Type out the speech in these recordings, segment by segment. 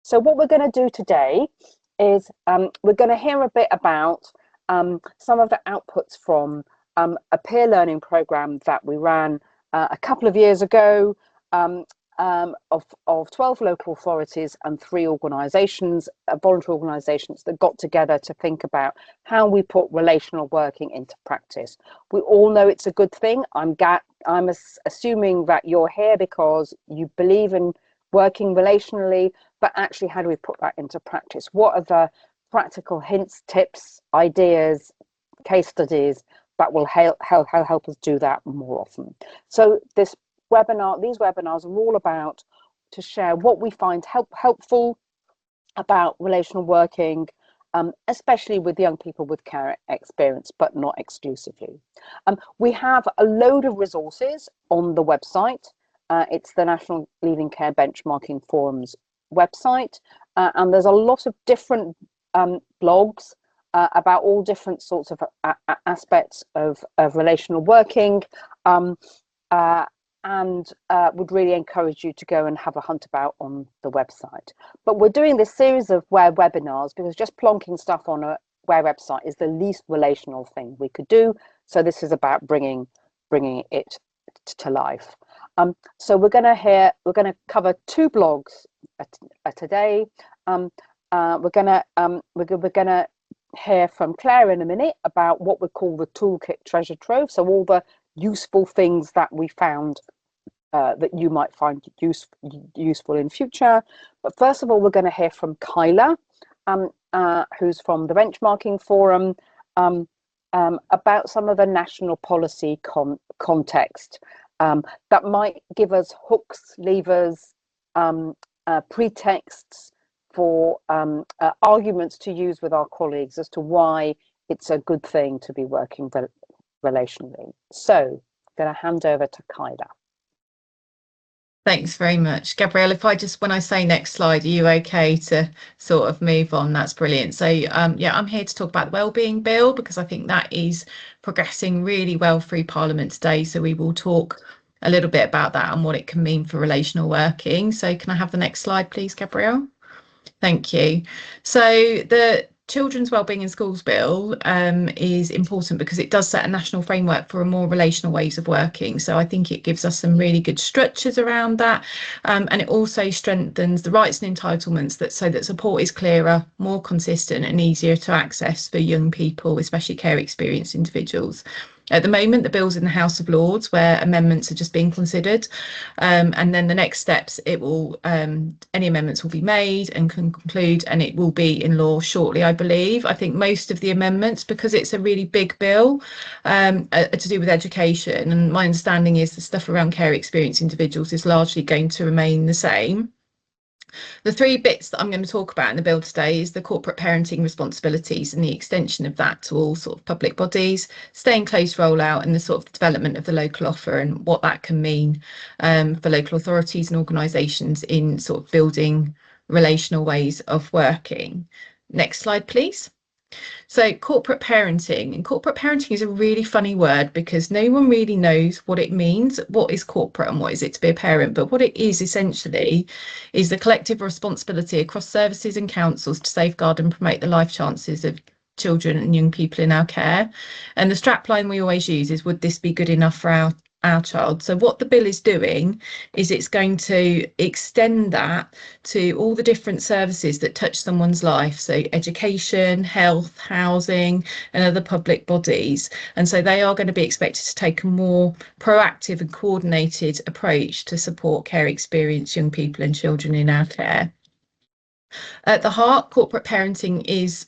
So what we're going to do today is we're going to hear a bit about some of the outputs from a peer learning program that we ran a couple of years ago of 12 local authorities and 3 organisations, voluntary organisations that got together to think about how we put relational working into practice. We all know it's a good thing. I'm assuming that you're here because you believe in working relationally, but actually how do we put that into practice? What are the practical hints, tips, ideas, case studies that will help us do that more often? So these webinars are all about to share what we find helpful about relational working, especially with young people with care experience, but not exclusively. We have a load of resources on the website. It's the National Leaving Care Benchmarking Forum's website, and there's a lot of different blogs about all different sorts of aspects of relational working, and would really encourage you to go and have a hunt about on the website. But we're doing this series of webinars because just plonking stuff on a website is the least relational thing we could do. So this is about bringing it to life. So we're going to cover 2 blogs today. We're going to hear from Claire in a minute about what we call the toolkit treasure trove. So all the useful things that we found that you might find useful in future. But first of all, we're going to hear from Kyla, who's from the Benchmarking Forum, about some of the national policy context that might give us hooks, levers, pretexts for arguments to use with our colleagues as to why it's a good thing to be working relationally. So I'm going to hand over to Kyla. Thanks very much, Gabrielle. When I say next slide, are you okay to sort of move on? That's brilliant. So yeah, I'm here to talk about the Wellbeing Bill because I think that is progressing really well through Parliament today. So we will talk a little bit about that and what it can mean for relational working. So can I have the next slide, please, Gabrielle? Thank you. So the Children's Wellbeing in Schools Bill is important because it does set a national framework for a more relational ways of working. So I think it gives us some really good structures around that, and it also strengthens the rights and entitlements so that support is clearer, more consistent and easier to access for young people, especially care experienced individuals. At the moment, the bill's in the House of Lords where amendments are just being considered, and then the next steps, any amendments will be made and conclude, and it will be in law shortly, I believe. I think most of the amendments, because it's a really big bill, are to do with education, and my understanding is the stuff around care experienced individuals is largely going to remain the same. The 3 bits that I'm going to talk about in the bill today is the corporate parenting responsibilities and the extension of that to all sort of public bodies, stay in close rollout, and the sort of development of the local offer and what that can mean for local authorities and organisations in sort of building relational ways of working. Next slide, please. So corporate parenting, and corporate parenting is a really funny word because no one really knows what it means, what is corporate and what is it to be a parent, but what it is essentially is the collective responsibility across services and councils to safeguard and promote the life chances of children and young people in our care. And the strapline we always use is, would this be good enough for our child? So what the bill is doing is it's going to extend that to all the different services that touch someone's life, so education, health, housing and other public bodies, and so they are going to be expected to take a more proactive and coordinated approach to support care experienced young people and children in our care. At the heart, corporate parenting is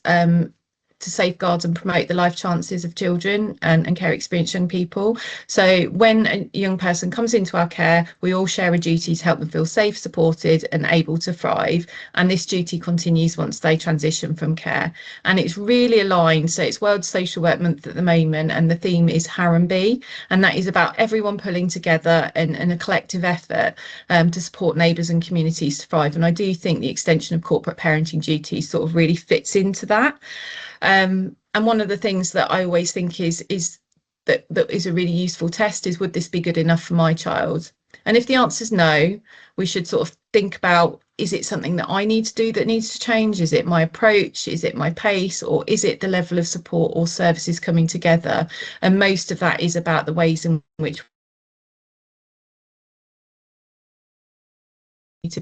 to safeguard and promote the life chances of children and care experienced young people. So when a young person comes into our care, we all share a duty to help them feel safe, supported and able to thrive. And this duty continues once they transition from care. And it's really aligned. So it's World Social Work Month at the moment, and the theme is Harambee. And that is about everyone pulling together and a collective effort to support neighbours and communities to thrive. And I do think the extension of corporate parenting duties sort of really fits into that. And one of the things that I always think is that is a really useful test is, would this be good enough for my child? And if the answer is no, we should sort of think about, is it something that I need to do that needs to change? Is it my approach? Is it my pace? Or is it the level of support or services coming together? And most of that is about the ways in which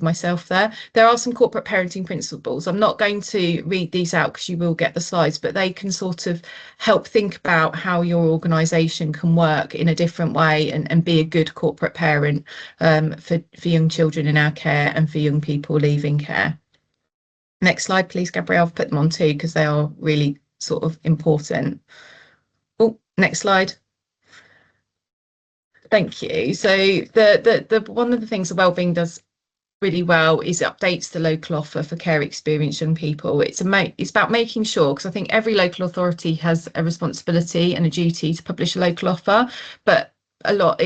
myself there. There are some corporate parenting principles. I'm not going to read these out because you will get the slides, but they can sort of help think about how your organisation can work in a different way and be a good corporate parent for young children in our care and for young people leaving care. Next slide, please, Gabrielle. I've put them on too because they are really sort of important. Oh, next slide. Thank you. So the one of the things the Wellbeing does really well is it updates the local offer for care experienced young people. It's about making sure, because I think every local authority has a responsibility and a duty to publish a local offer, but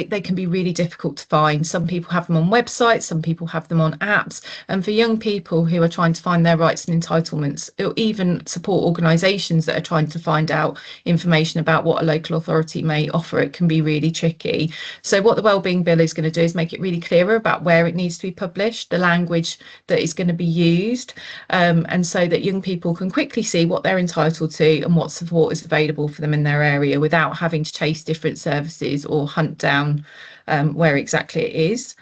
they can be really difficult to find. Some people have them on websites, some people have them on apps, and for young people who are trying to find their rights and entitlements, or even support organisations that are trying to find out information about what a local authority may offer, it can be really tricky. So what the Wellbeing Bill is going to do is make it really clearer about where it needs to be published, the language that is going to be used, and so that young people can quickly see what they're entitled to and what support is available for them in their area without having to chase different services or hunt down where exactly it is.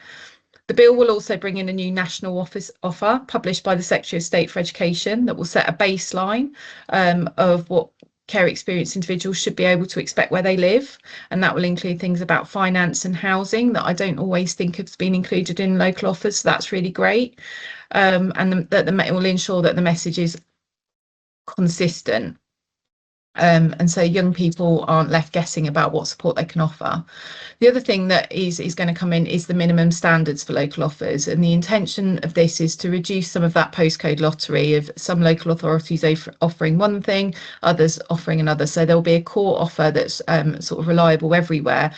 The bill will also bring in a new national offer published by the Secretary of State for Education that will set a baseline of what care experienced individuals should be able to expect where they live, and that will include things about finance and housing that I don't always think have been included in local offers, so that's really great, and that it will ensure that the message is consistent. And so young people aren't left guessing about what support they can offer. The other thing that is going to come in is the minimum standards for local offers, and the intention of this is to reduce some of that postcode lottery of some local authorities offering one thing, others offering another. So there'll be a core offer that's sort of reliable everywhere,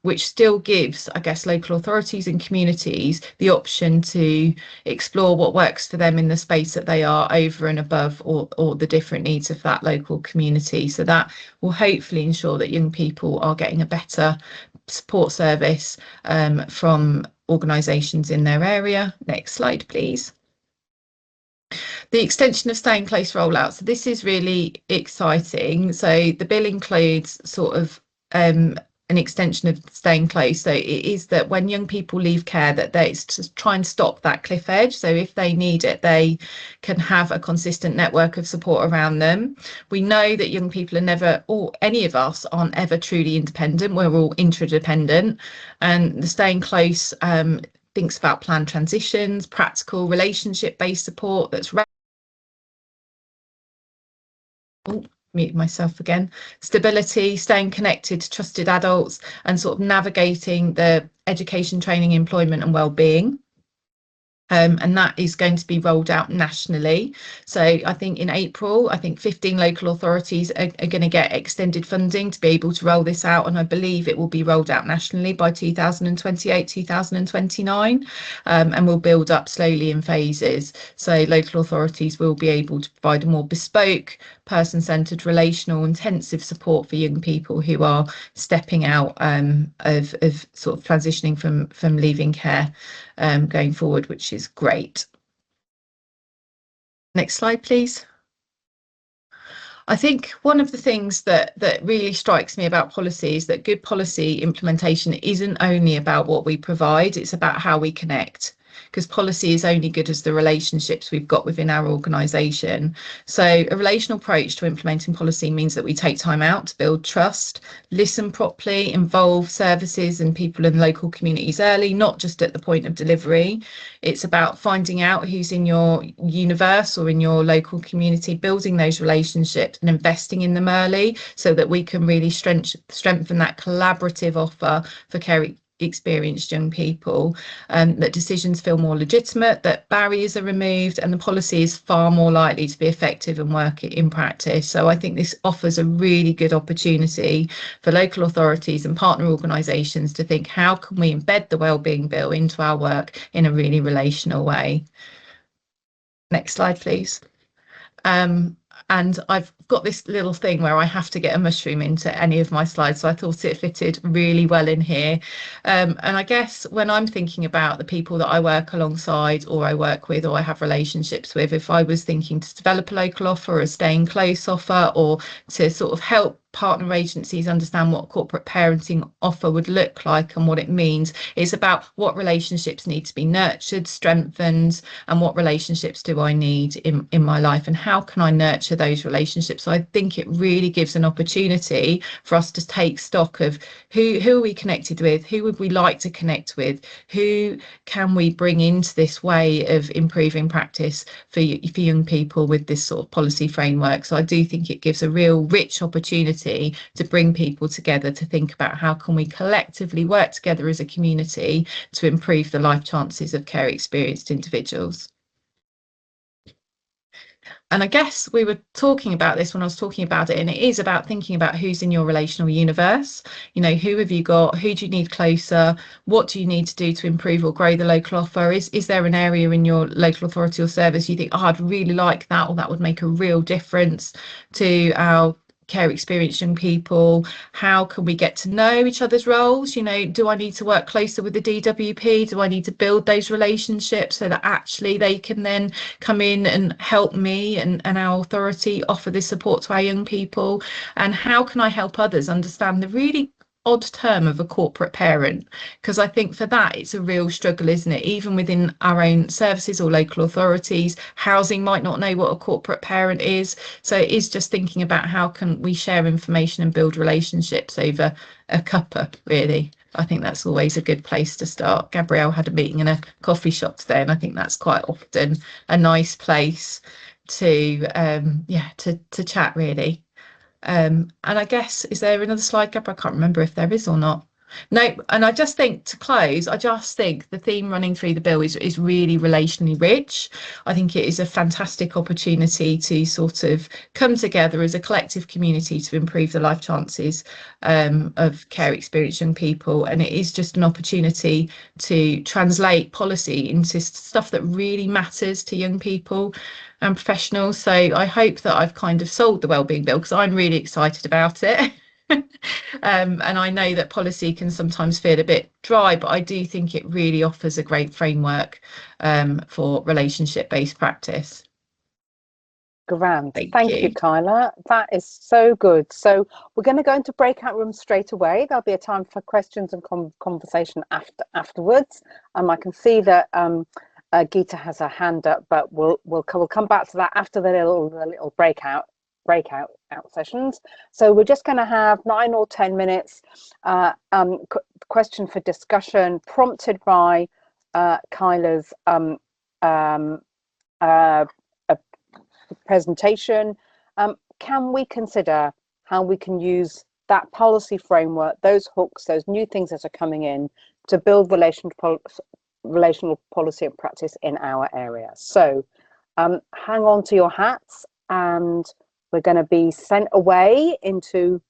which still gives, I guess, local authorities and communities the option to explore what works for them in the space that they are over and above or the different needs of that local community. So that will hopefully ensure that young people are getting a better support service from organisations in their area. Next slide, please. The extension of staying close rollout. So this is really exciting. So the bill includes sort of an extension of staying close. So it is that when young people leave care, that it's to try and stop that cliff edge. So if they need it, they can have a consistent network of support around them. We know that young people are never, or any of us aren't ever truly independent. We're all interdependent, and the staying close thinks about planned transitions, practical relationship-based support that's mute myself again, stability, staying connected to trusted adults, and sort of navigating the education, training, employment and well-being. And that is going to be rolled out nationally. So I think in April, I think 15 local authorities are going to get extended funding to be able to roll this out. And I believe it will be rolled out nationally by 2028, 2029, and will build up slowly in phases. So local authorities will be able to provide a more bespoke, person-centred, relational, intensive support for young people who are stepping out of sort of transitioning from leaving care going forward, which is great. Next slide, please. I think one of the things that really strikes me about policy is that good policy implementation isn't only about what we provide, it's about how we connect, because policy is only good as the relationships we've got within our organisation. So a relational approach to implementing policy means that we take time out to build trust, listen properly, involve services and people in local communities early, not just at the point of delivery. It's about finding out who's in your universe or in your local community, building those relationships and investing in them early so that we can really strengthen that collaborative offer for care experienced young people, that decisions feel more legitimate, that barriers are removed, and the policy is far more likely to be effective and work in practice. So I think this offers a really good opportunity for local authorities and partner organisations to think, how can we embed the Wellbeing Bill into our work in a really relational way? Next slide, please. and I've got this little thing where I have to get a mushroom into any of my slides, so I thought it fitted really well in here. And I guess when I'm thinking about the people that I work alongside or I work with or I have relationships with, if I was thinking to develop a local offer or a staying close offer, or to sort of help partner agencies understand what corporate parenting offer would look like and what it means, it's about what relationships need to be nurtured, strengthened, and what relationships do I need in my life, and how can I nurture those relationships. So I think it really gives an opportunity for us to take stock of who are we connected with, who would we like to connect with, who can we bring into this way of improving practice for young people with this sort of policy framework. So I do think it gives a real rich opportunity to bring people together to think about how can we collectively work together as a community to improve the life chances of care experienced individuals. And I guess we were talking about this when I was talking about it, and it is about thinking about who's in your relational universe. You know, who have you got? Who do you need closer? What do you need to do to improve or grow the local offer? Is there an area in your local authority or service you think, oh, I'd really like that, or that would make a real difference to our care experienced young people? How can we get to know each other's roles? You know, do I need to work closer with the DWP? Do I need to build those relationships so that actually they can then come in and help me and our authority offer this support to our young people? And how can I help others understand the really odd term of a corporate parent? Because I think for that it's a real struggle, isn't it? Even within our own services or local authorities, housing might not know what a corporate parent is. So it is just thinking about how can we share information and build relationships over a cuppa, really. I think that's always a good place to start. Gabrielle had a meeting in a coffee shop today, and I think that's quite often a nice place to to chat, really. And I guess, is there another slide, Gab? I can't remember if there is or not. No, and I just think to close, I just think the theme running through the bill is really relationally rich. I think it is a fantastic opportunity to sort of come together as a collective community to improve the life chances of care experienced young people. And it is just an opportunity to translate policy into stuff that really matters to young people and professionals. So I hope that I've kind of sold the wellbeing bill, because I'm really excited about it. And I know that policy can sometimes feel a bit dry, but I do think it really offers a great framework for relationship-based practice. Grand. Thank you, Kyla. That is so good. So we're going to go into breakout rooms straight away. There'll be a time for questions and conversation afterwards. I can see that Geeta has her hand up, but we'll come back to that after the little breakout sessions. So we're just going to have 9 or 10 minutes question for discussion prompted by Kyla's presentation. Can we consider how we can use that policy framework, those hooks, those new things that are coming in to build relational policy and practice in our area? So hang on to your hats, and we're going to be sent away into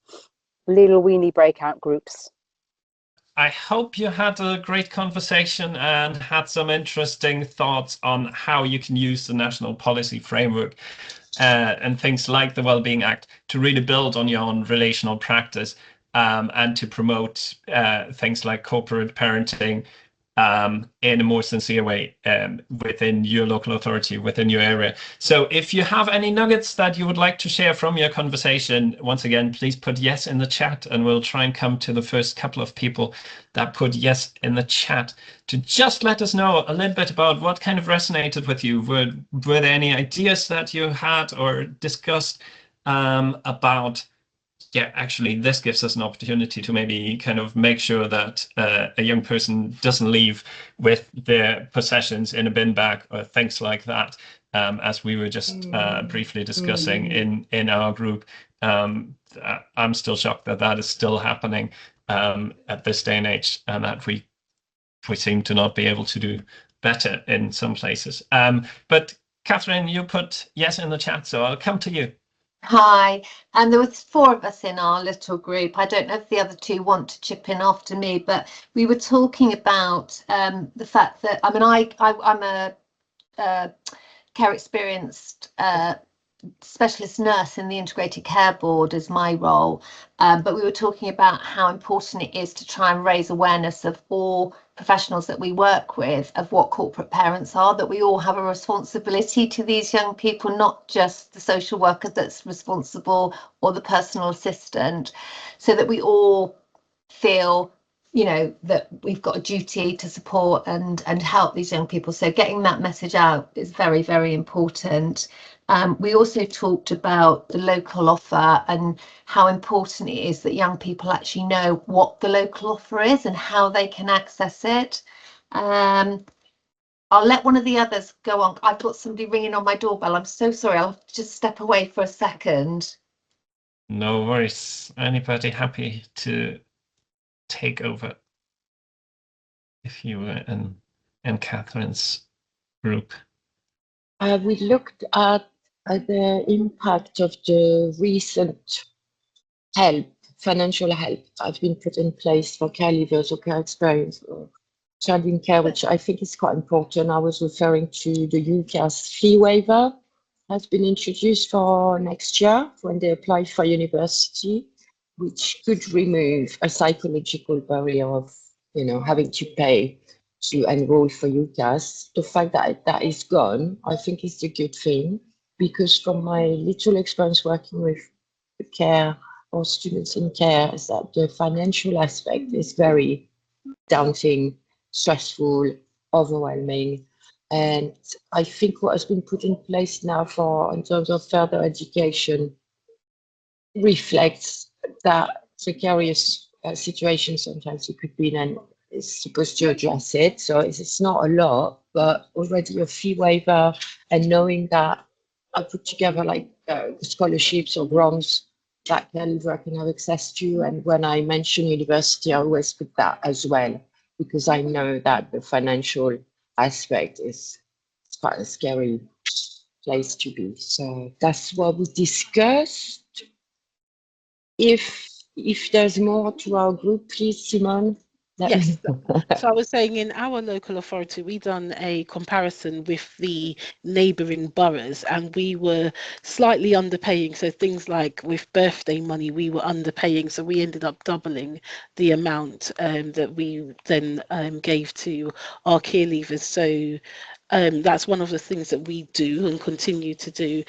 little weeny breakout groups. I hope you had a great conversation and had some interesting thoughts on how you can use the national policy framework and things like the Wellbeing Act to really build on your own relational practice and to promote things like corporate parenting in a more sincere way within your local authority, within your area. So if you have any nuggets that you would like to share from your conversation, once again, please put yes in the chat, and we'll try and come to the first couple of people that put yes in the chat to just let us know a little bit about what kind of resonated with you. Were there any ideas that you had or discussed about, yeah, actually, this gives us an opportunity to maybe kind of make sure that a young person doesn't leave with their possessions in a bin bag or things like that, as we were just briefly discussing in our group. I'm still shocked that that is still happening at this day and age, and that we seem to not be able to do better in some places. But Catherine, you put yes in the chat, so I'll come to you. Hi, and there was 4 of us in our little group. I don't know if the other 2 want to chip in after me, but we were talking about the fact that, I mean, I'm a care experienced specialist nurse in the integrated care board is my role, but we were talking about how important it is to try and raise awareness of all professionals that we work with of what corporate parents are, that we all have a responsibility to these young people, not just the social worker that's responsible or the personal assistant, so that we all feel, you know, that we've got a duty to support and help these young people. So getting that message out is very, very important. We also talked about the local offer and how important it is that young people actually know what the local offer is and how they can access it. I'll let one of the others go on. I've got somebody ringing on my doorbell. I'm so sorry. I'll just step away for a second. No worries. Anybody happy to take over if you were in Catherine's group? We looked at the impact of the recent help, financial help that has been put in place for care leavers or care experience or child in care, which I think is quite important. I was referring to the UCAS fee waiver has been introduced for next year when they apply for university, which could remove a psychological barrier of, you know, having to pay to enroll for UCAS. The fact that that is gone, I think is a good thing, because from my little experience working with care or students in care is that the financial aspect is very daunting, stressful, overwhelming. And I think what has been put in place now for in terms of further education reflects that precarious situation sometimes you could be in and is supposed to address it. So it's not a lot, but already a fee waiver and knowing that I put together like scholarships or grants that I can have access to. And when I mention university, I always put that as well, because I know that the financial aspect is quite a scary place to be. So that's what we discussed. If there's more to our group, please, Simone. Yes. So I was saying in our local authority, we done a comparison with the neighbouring boroughs and we were slightly underpaying. So things like with birthday money, we were underpaying. So we ended up doubling the amount that we then gave to our care leavers. So that's one of the things that we do and continue to do.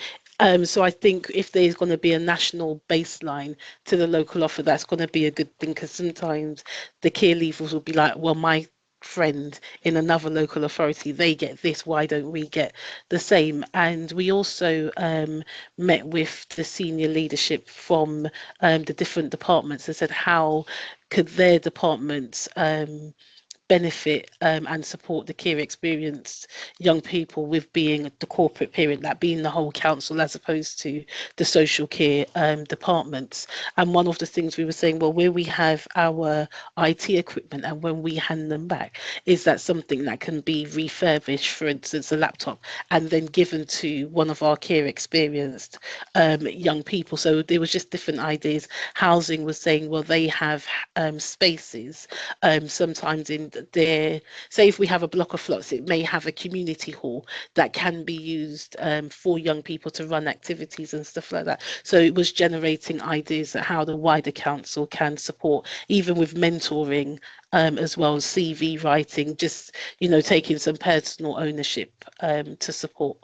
So I think if there's going to be a national baseline to the local offer, that's going to be a good thing, because sometimes the care leavers will be like, well, my friend in another local authority, they get this, why don't we get the same? And we also met with the senior leadership from the different departments and said, how could their departments benefit and support the care experienced young people with being the corporate parent, that being the whole council as opposed to the social care departments. And one of the things we were saying, well, where we have our IT equipment and when we hand them back, is that something that can be refurbished, for instance, a laptop, and then given to one of our care experienced young people? So there was just different ideas. Housing was saying, well, they have spaces sometimes in their, say if we have a block of flats, it may have a community hall that can be used for young people to run activities and stuff like that. So it was generating ideas of how the wider council can support, even with mentoring as well as CV writing, just, you know, taking some personal ownership to support.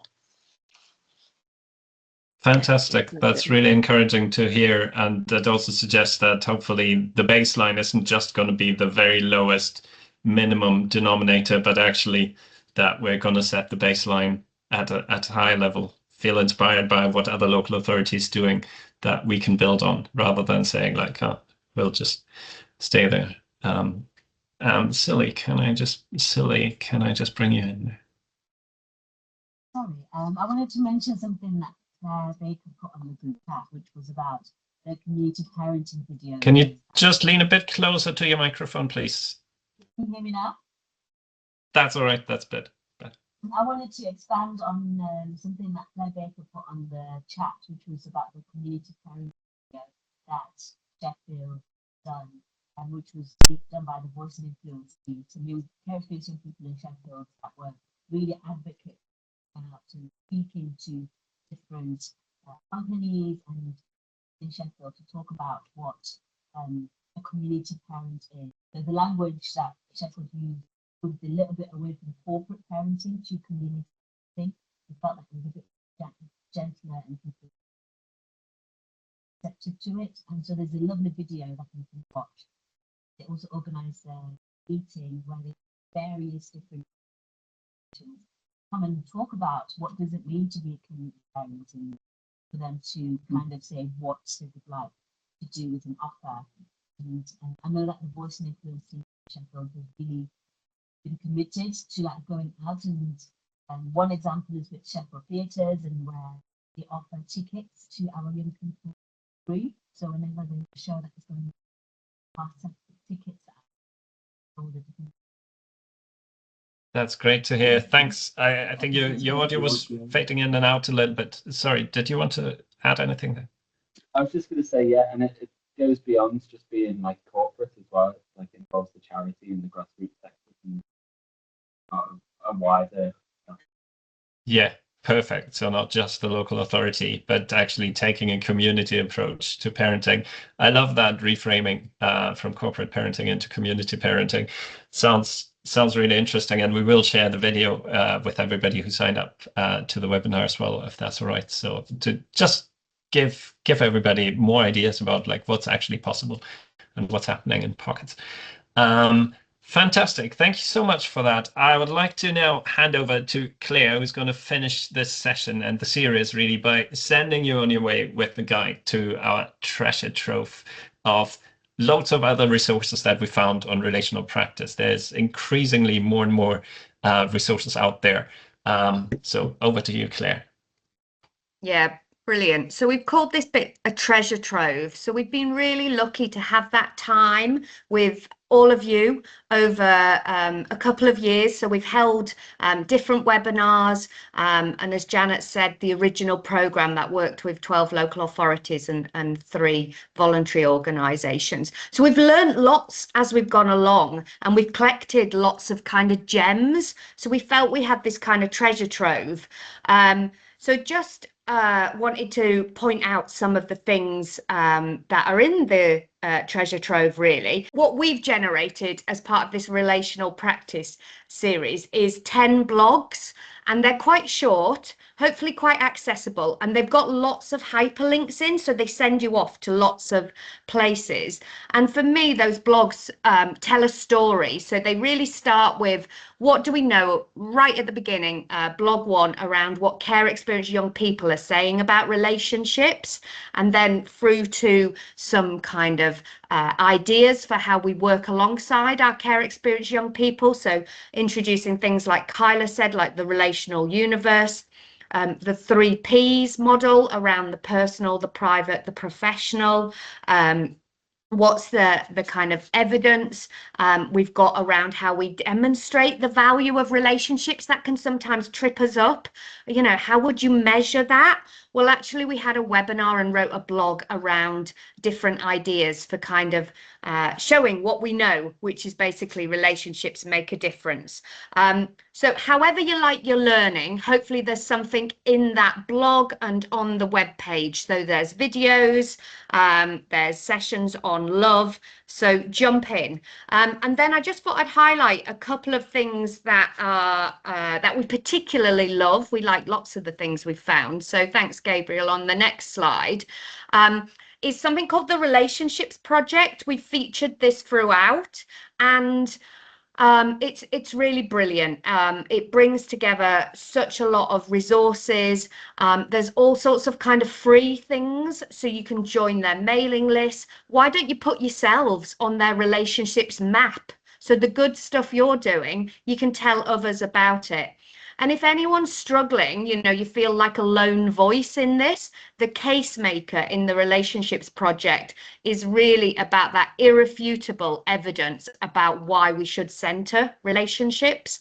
Fantastic. That's really encouraging to hear. And that also suggests that hopefully the baseline isn't just going to be the very lowest minimum denominator, but actually that we're going to set the baseline at a high level, feel inspired by what other local authorities doing that we can build on, rather than saying like, oh, we'll just stay there. Silly, can I just bring you in there? Sorry, I wanted to mention something that Claire Baker put on the group chat, which was about the community parenting video. Can you just lean a bit closer to your microphone, please? Can you hear me now? That's all right. That's better. I wanted to expand on something that Claire Baker put on the chat, which was about the community parenting video that Sheffield done, and which was done by the Voice and Influence team. So we care experiencing people in Sheffield that were really advocates to speaking to different companies and in Sheffield to talk about what a community parent is. So the language that Sheffield used was a little bit away from corporate parenting to community parenting. We felt like it was a bit gentler and people receptive to it. And so there's a lovely video that you can watch. They also organised a meeting where they various different come and talk about what does it mean to be a community parent, and for them to kind of say what they would like to do with an offer. And I know that the Voice and Influence in Sheffield has really been committed to like going out, and one example is with Sheffield Theatres, and where they offer tickets to our young people free. So whenever there's a show that is going to pass tickets out all the different. That's great to hear. Thanks. I think your audio was fading in and out a little bit. Sorry, did you want to add anything there? I was just going to say, yeah, and it goes beyond just being like corporate as well. It like involves the charity and the grassroots sector and a wider. Yeah, perfect. So not just the local authority, but actually taking a community approach to parenting. I love that reframing from corporate parenting into community parenting. Sounds really interesting, and we will share the video with everybody who signed up to the webinar as well, if that's all right. So to just give everybody more ideas about like what's actually possible and what's happening in pockets. Fantastic. Thank you so much for that. I would like to now hand over to Claire, who's going to finish this session and the series really by sending you on your way with the guide to our treasure trove of loads of other resources that we found on relational practice. There's increasingly more and more resources out there. So over to you, Claire. Yeah, brilliant. So we've called this bit a treasure trove. So we've been really lucky to have that time with all of you over a couple of years. So we've held different webinars, and as Janet said, the original programme that worked with 12 local authorities and 3 voluntary organisations. So we've learned lots as we've gone along, and we've collected lots of kind of gems. So we felt we had this kind of treasure trove. So just wanted to point out some of the things that are in the treasure trove really. What we've generated as part of this relational practice series is 10 blogs, and they're quite short, hopefully quite accessible, and they've got lots of hyperlinks in, so they send you off to lots of places. And for me, those blogs tell a story. So they really start with what do we know right at the beginning, blog 1 around what care experienced young people are saying about relationships, and then through to some kind of ideas for how we work alongside our care experienced young people. So introducing things like Kyla said, like the relational universe, the 3 Ps model around the personal, the private, the professional. What's the kind of evidence we've got around how we demonstrate the value of relationships that can sometimes trip us up? You know, how would you measure that? Well, actually, we had a webinar and wrote a blog around different ideas for kind of showing what we know, which is basically relationships make a difference. So however you like your learning, hopefully there's something in that blog and on the web page. So there's videos, there's sessions on love, so jump in. And then I just thought I'd highlight a couple of things that are that we particularly love. We like lots of the things we've found, so thanks Gabriel. On the next slide is something called the Relationships Project. We featured this throughout, and it's really brilliant. It brings together such a lot of resources. There's all sorts of kind of free things, so you can join their mailing list. Why don't you put yourselves on their relationships map? So the good stuff you're doing, you can tell others about it. And if anyone's struggling, you know, you feel like a lone voice in this, the case maker in the Relationships Project is really about that irrefutable evidence about why we should centre relationships.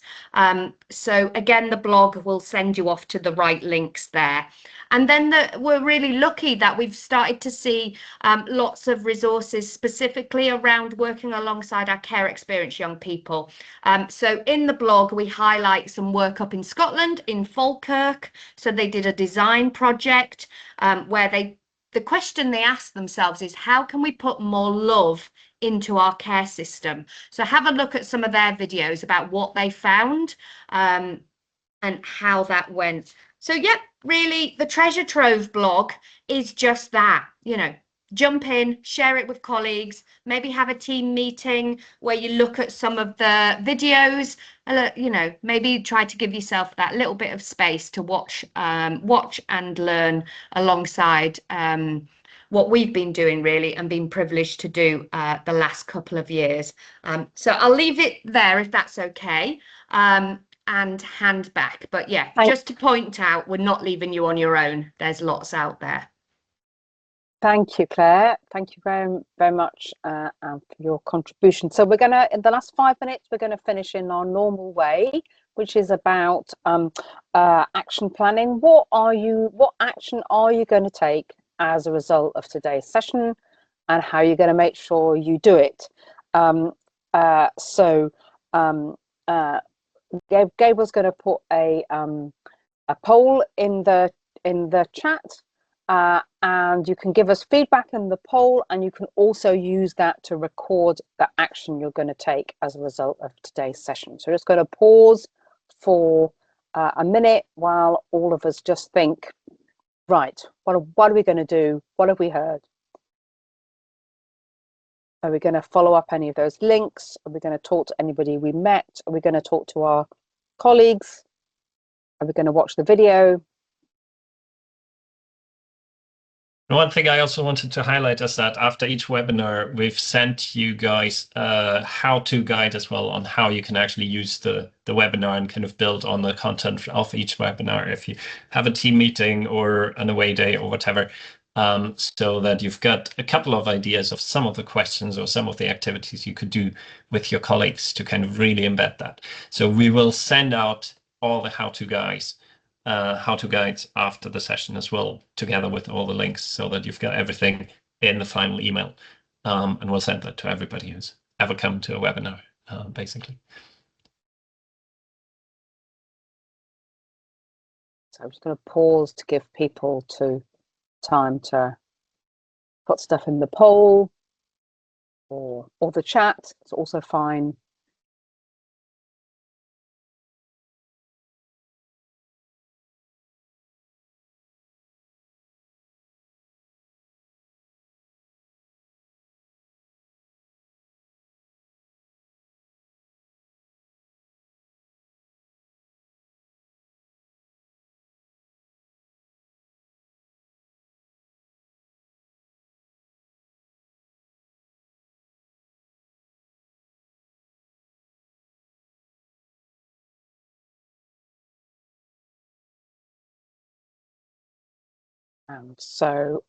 So again, the blog will send you off to the right links there. And then we're really lucky that we've started to see lots of resources specifically around working alongside our care experienced young people. So in the blog, we highlight some work up in in Scotland, in Falkirk. So they did a design project where the question they asked themselves is, how can we put more love into our care system? So have a look at some of their videos about what they found and how that went. So yep, really the Treasure Trove blog is just that, you know, jump in, share it with colleagues, maybe have a team meeting where you look at some of the videos, you know, maybe try to give yourself that little bit of space to watch and learn alongside what we've been doing really and been privileged to do the last couple of years. So I'll leave it there if that's okay. And hand back. But yeah, just to point out, we're not leaving you on your own. There's lots out there. Thank you, Claire. Thank you very, very much for your contribution. So we're going to, in the last 5 minutes, we're going to finish in our normal way, which is about action planning. What action are you going to take as a result of today's session, and how are you going to make sure you do it? Gabriel's going to put a poll in the chat, and you can give us feedback in the poll, and you can also use that to record the action you're going to take as a result of today's session. So we're just going to pause for a minute while all of us just think, right, what are we going to do? What have we heard? Are we going to follow up any of those links? Are we going to talk to anybody we met? Are we going to talk to our colleagues? Are we going to watch the video? One thing I also wanted to highlight is that after each webinar, we've sent you guys a how-to guide as well on how you can actually use the webinar and kind of build on the content of each webinar if you have a team meeting or an away day or whatever. So that you've got a couple of ideas of some of the questions or some of the activities you could do with your colleagues to kind of really embed that. So we will send out all the how-to guides after the session as well, together with all the links, so that you've got everything in the final email. And we'll send that to everybody who's ever come to a webinar, basically. So I'm just going to pause to give people time to put stuff in the poll or the chat. It's also fine. So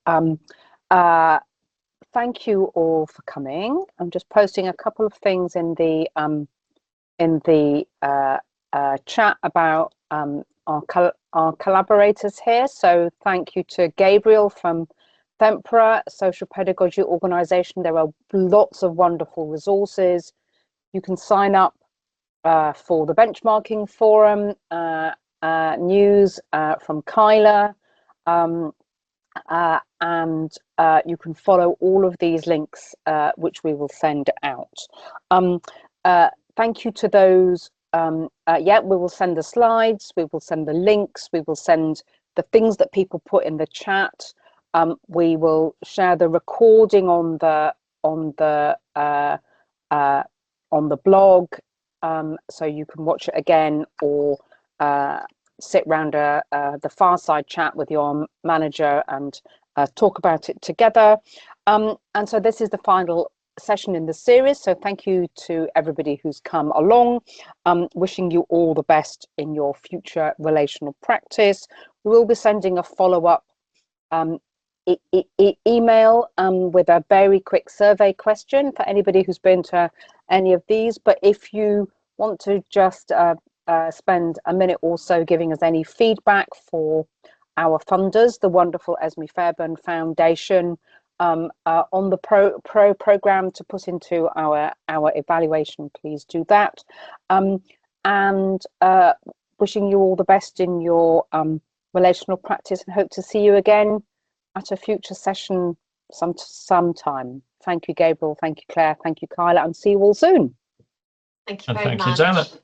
thank you all for coming. I'm just posting a couple of things in the chat about our collaborators here. So thank you to Gabriel from Thempra, social pedagogy organization. There are lots of wonderful resources. You can sign up for the benchmarking forum news from Kyla. And you can follow all of these links, which we will send out. Thank you to those. Yeah, we will send the slides, we will send the links, we will send the things that people put in the chat. We will share the recording on the blog, so you can watch it again or sit round the fireside chat with your manager and talk about it together. And so this is the final session in the series. So thank you to everybody who's come along. Wishing you all the best in your future relational practice. We will be sending a follow-up email with a very quick survey question for anybody who's been to any of these. But if you want to just spend a minute or so giving us any feedback for our funders, the wonderful Esme Fairbairn Foundation, on the program to put into our evaluation, please do that. And wishing you all the best in your relational practice, and hope to see you again at a future session sometime. Thank you, Gabriel. Thank you, Claire. Thank you, Kyla, and see you all soon. Thank you And very thank much. you, Janet.